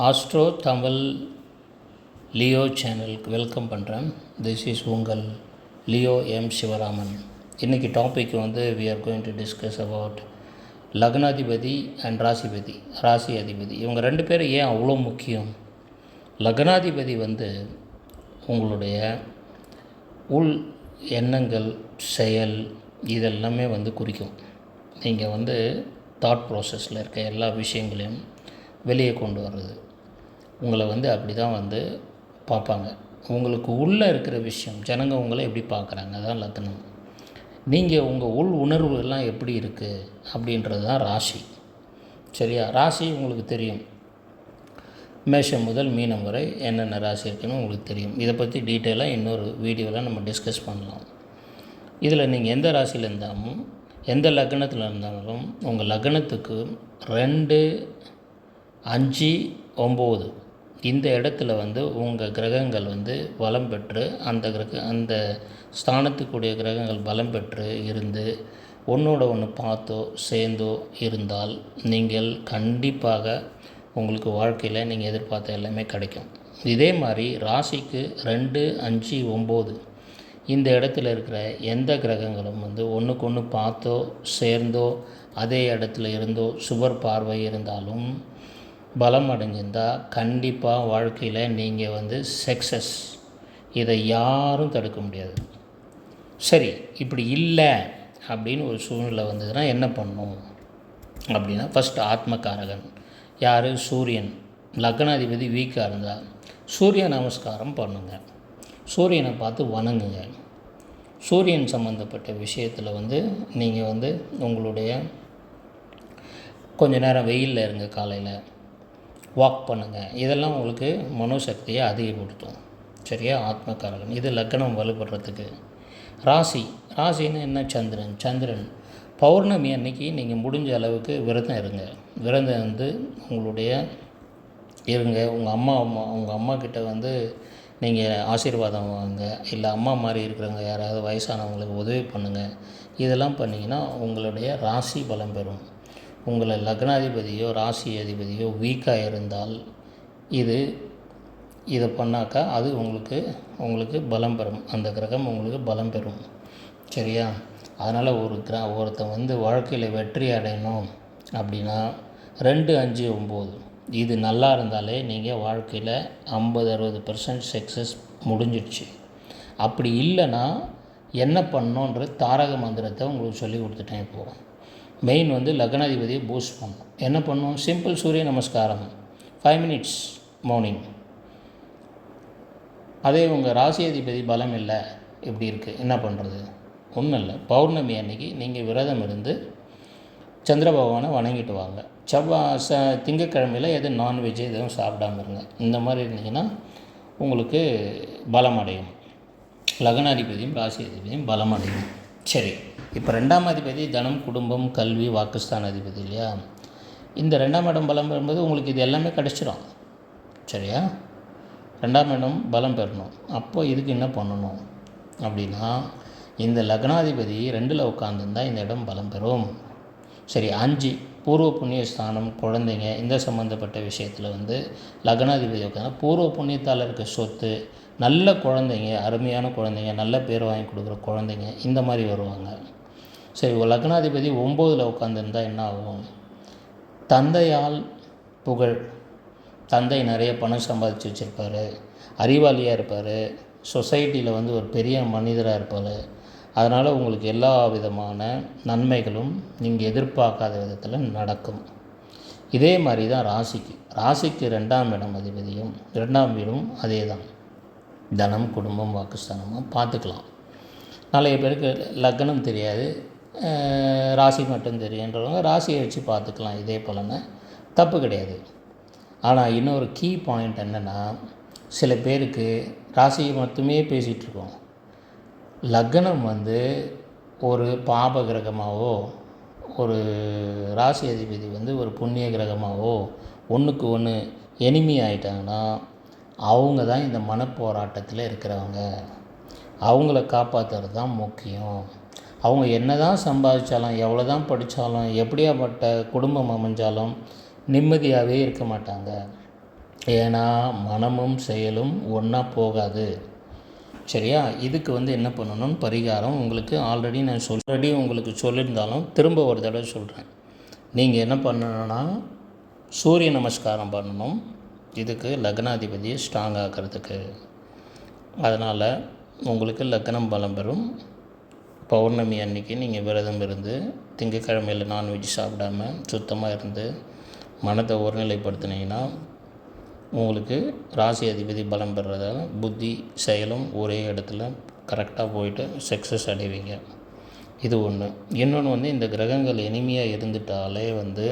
Astro Tamil Leo சேனலுக்கு welcome பண்ணுறேன். This is உங்கள் லியோ எம் சிவராமன். இன்றைக்கி topic we are going to discuss about லக்னாதிபதி அண்ட் ராசி அதிபதி. இவங்க ரெண்டு பேரும் ஏன் அவ்வளோ முக்கியம்? லக்னாதிபதி உங்களுடைய உள் எண்ணங்கள், செயல் இதெல்லாமே குறிக்கும். நீங்கள் தாட் ப்ராசஸில் இருக்க எல்லா விஷயங்களையும் வெளியே கொண்டு வர்றது. உங்களை அப்படி தான் பார்ப்பாங்க. உங்களுக்கு உள்ளே இருக்கிற விஷயம் ஜனங்க உங்களை எப்படி பார்க்குறாங்க, அதான் லக்னம். நீங்கள் உங்கள் உள் உணர்வுகள்லாம் எப்படி இருக்குது அப்படின்றது தான் ராசி. சரியா? ராசி உங்களுக்கு தெரியும். மேஷம் முதல் மீனம் வரை என்னென்ன ராசி இருக்குன்னு உங்களுக்கு தெரியும். இதை பற்றி டீட்டெயிலாக இன்னொரு வீடியோவில் நம்ம டிஸ்கஸ் பண்ணலாம். இதில் நீங்கள் எந்த ராசியில் இருந்தாலும் எந்த லக்னத்தில் இருந்தாலும் உங்கள் லக்னத்துக்கு 2, 5, 9 இந்த இடத்துல உங்கள் கிரகங்கள் பலம் பெற்று அந்த ஸ்தானத்துக்குரிய கிரகங்கள் பலம் பெற்று இருந்து ஒன்றோட ஒன்று பார்த்தோ சேர்ந்தோ இருந்தால் நீங்கள் கண்டிப்பாக உங்களுக்கு வாழ்க்கையில் நீங்கள் எதிர்பார்த்த எல்லாமே கிடைக்கும். இதே மாதிரி ராசிக்கு 2, 5, 9 இந்த இடத்துல இருக்கிற எந்த கிரகங்களும் ஒன்றுக்கு ஒன்று பார்த்தோ சேர்ந்தோ அதே இடத்துல இருந்தோ சுபர் பார்வை இருந்தாலும் பலம் அடைஞ்சிருந்தால் கண்டிப்பாக வாழ்க்கையில் நீங்கள் சக்ஸஸ். இதை யாரும் தடுக்க முடியாது. சரி, இப்படி இல்லை அப்படின்னு ஒரு சூழ்நிலை வந்ததுன்னா என்ன பண்ணணும் அப்படின்னா, ஃபஸ்ட்டு ஆத்மகாரகன் யார்? சூரியன். லக்னாதிபதி வீக்காக இருந்தால் சூரிய நமஸ்காரம் பண்ணுங்கள். சூரியனை பார்த்து வணங்குங்க. சூரியன் சம்மந்தப்பட்ட விஷயத்தில் நீங்கள் உங்களுடைய கொஞ்ச நேரம் வெயிலில் இருங்க, காலையில் வாக் பண்ணுங்கள். இதெல்லாம் உங்களுக்கு மனோசக்தியை அதிகப்படுத்தும். சரியா? ஆத்மகாரகன். இது லக்னம் வலுப்படுறதுக்கு. ராசின்னு என்ன? சந்திரன். பௌர்ணமி அன்னைக்கு நீங்கள் முடிஞ்ச அளவுக்கு விரதம் இருங்க. விரதம் உங்களுடைய இருங்க. உங்கள் அம்மா கிட்ட நீங்கள் ஆசீர்வாதம் வாங்க. இல்லை அம்மா மாதிரி இருக்கிறவங்க யாராவது வயசானவங்களுக்கு உதவி பண்ணுங்கள். இதெல்லாம் பண்ணிங்கன்னா உங்களுடைய ராசி பலம் பெறும். உங்களை லக்னாதிபதியோ ராசி அதிபதியோ வீக்காக இருந்தால் இதை பண்ணாக்கா அது உங்களுக்கு பலம் பெறும். அந்த கிரகம் உங்களுக்கு பலம் பெறும். சரியா? அதனால் ஒருத்தன் வாழ்க்கையில் வெற்றி அடையணும் அப்படின்னா 2, 5, 9 இது நல்லா இருந்தாலே நீங்கள் வாழ்க்கையில் 50-60% சக்ஸஸ் முடிஞ்சிடுச்சு. அப்படி இல்லைன்னா என்ன பண்ணணுன்ற தாரக மந்திரத்தை உங்களுக்கு சொல்லி கொடுத்துட்டேன். இப்போது மெயின் லக்னாதிபதியை பூஸ்ட் பண்ணணும். என்ன பண்ணணும்? சிம்பிள் சூரிய நமஸ்காரம் 5 minutes மார்னிங். அதே உங்கள் ராசி அதிபதி பலம் இல்லை, எப்படி இருக்குது, என்ன பண்ணுறது? ஒன்றும் இல்லை. பௌர்ணமி அன்னைக்கு நீங்கள் விரதம் இருந்து சந்திர பகவானை வணங்கிட்டு வாங்க. திங்கக்கிழமையில் எதுவும் நான்வெஜ் எதுவும் சாப்பிடாமல் இருங்க. இந்த மாதிரி இருந்தீங்கன்னா உங்களுக்கு பலம் அடையும். லக்னாதிபதியும் ராசி அதிபதியும் பலம் அடையும். சரி, இப்போ 2ஆம் அதிபதி தனம், குடும்பம், கல்வி, வாக்குஸ்தான அதிபதி இல்லையா? இந்த 2ஆம் இடம் பலம் பெறும்போது உங்களுக்கு இது எல்லாமே கிடச்சிடும். சரியா? 2ஆம் இடம் பலம் பெறணும். அப்போது இதுக்கு என்ன பண்ணணும் அப்படின்னா, இந்த லக்னாதிபதி 2ல் உட்காந்துருந்தால் இந்த இடம் பலம் பெறும். சரி, 5 பூர்வ புண்ணிய ஸ்தானம், குழந்தைங்க, இந்த சம்மந்தப்பட்ட விஷயத்தில் லக்னாதிபதி உட்காந்து பூர்வ புண்ணியத்தால் இருக்க சொத்து, நல்ல குழந்தைங்க, அருமையான குழந்தைங்க, நல்ல பேர் வாங்கி கொடுக்குற குழந்தைங்க, இந்த மாதிரி வருவாங்க. சரி, லக்னாதிபதி 9ல் உட்காந்துருந்தால் என்ன ஆகும்? தந்தையால் புகழ். தந்தை நிறைய பணம் சம்பாதிச்சு வச்சுருப்பார், அறிவாளியாக இருப்பார், சொசைட்டியில் ஒரு பெரிய மனிதராக இருப்பார். அதனால் உங்களுக்கு எல்லா விதமான நன்மைகளும் நீங்கள் எதிர்பார்க்காத விதத்தில் நடக்கும். இதே மாதிரி தான் ராசிக்கு 2ஆம் இடம் அதிபதியும் 2ஆம் வீடும் அதே தான். தனம், குடும்பம், வாக்குஸ்தானமாக பார்த்துக்கலாம். நிறைய பேருக்கு லக்னம் தெரியாது, ராசி மட்டும் தெரியுன்றவங்க ராசியை வச்சு பார்த்துக்கலாம். இதே பலனை தப்பு கிடையாது. ஆனால் இன்னொரு கீ பாயிண்ட் என்னென்னா, சில பேருக்கு ராசியை மட்டுமே பேசிகிட்ருக்கோம். லக்னம் ஒரு பாப கிரகமாகவோ ஒரு ராசி அதிபதி ஒரு புண்ணிய கிரகமாகவோ ஒன்றுக்கு ஒன்று எனிமி ஆகிட்டாங்கன்னா அவங்க தான் இந்த மனப்போராட்டத்தில் இருக்கிறவங்க. அவங்கள காப்பாற்றுறது தான் முக்கியம். அவங்க என்ன தான் சம்பாதிச்சாலும், எவ்வளோ தான் படித்தாலும், எப்படியாப்பட்ட குடும்பம் அமைஞ்சாலும் நிம்மதியாகவே இருக்க மாட்டாங்க. ஏன்னா மனமும் செயலும் ஒன்றா போகாது. சரியா? இதுக்கு வந்து என்ன பண்ணணும்னு பரிகாரம் உங்களுக்கு ஆல்ரெடி உங்களுக்கு சொல்லியிருந்தாலும் திரும்ப ஒரு தடவை சொல்கிறேன். நீங்கள் என்ன பண்ணணுன்னா சூரிய நமஸ்காரம் பண்ணணும். இதுக்கு லக்னாதிபதியை ஸ்ட்ராங் ஆக்கிறதுக்கு. அதனால் உங்களுக்கு லக்னம் பலம் பெறும். பௌர்ணமி அன்றைக்கி நீங்கள் விரதம் இருந்து திங்கக்கிழமையில் நான்வெஜ் சாப்பிடாம சுத்தமாக இருந்து மனத்தை ஒருநிலைப்படுத்தினீங்கன்னா உங்களுக்கு ராசி அதிபதி பலம் பெறுறதால புத்தி செயலும் ஒரே இடத்துல கரெக்டாக போயிட்டு சக்ஸஸ் அடைவீங்க. இது ஒன்று. இன்னொன்று வந்து இந்த கிரகங்கள் இனிமையாக இருந்துட்டாலே வந்து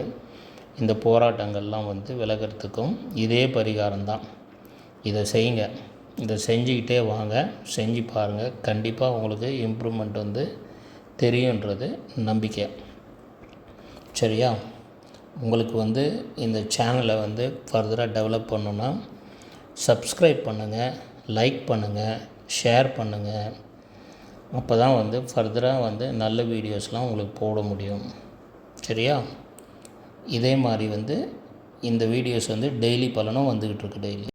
இந்த போராட்டங்கள்லாம் வந்து விலகிறதுக்கும் இதே பரிகாரம் தான். இதை செய்யுங்க. இதை செஞ்சுக்கிட்டே வாங்க, செஞ்சு பாருங்கள். கண்டிப்பாக உங்களுக்கு இம்ப்ரூவ்மெண்ட் வந்து தெரியுன்றது நம்பிக்கை. சரியா? உங்களுக்கு வந்து இந்த சேனலை வந்து ஃபர்தராக டெவலப் பண்ணணுன்னா சப்ஸ்கிரைப் பண்ணுங்கள், லைக் பண்ணுங்கள், ஷேர் பண்ணுங்கள். அப்போ தான் வந்து ஃபர்தராக வந்து நல்ல வீடியோஸ்லாம் உங்களுக்கு போட முடியும். சரியா? இதே மாதிரி வந்து இந்த வீடியோஸ் வந்து டெய்லி பலனும் வந்துக்கிட்டு இருக்கு. டெய்லி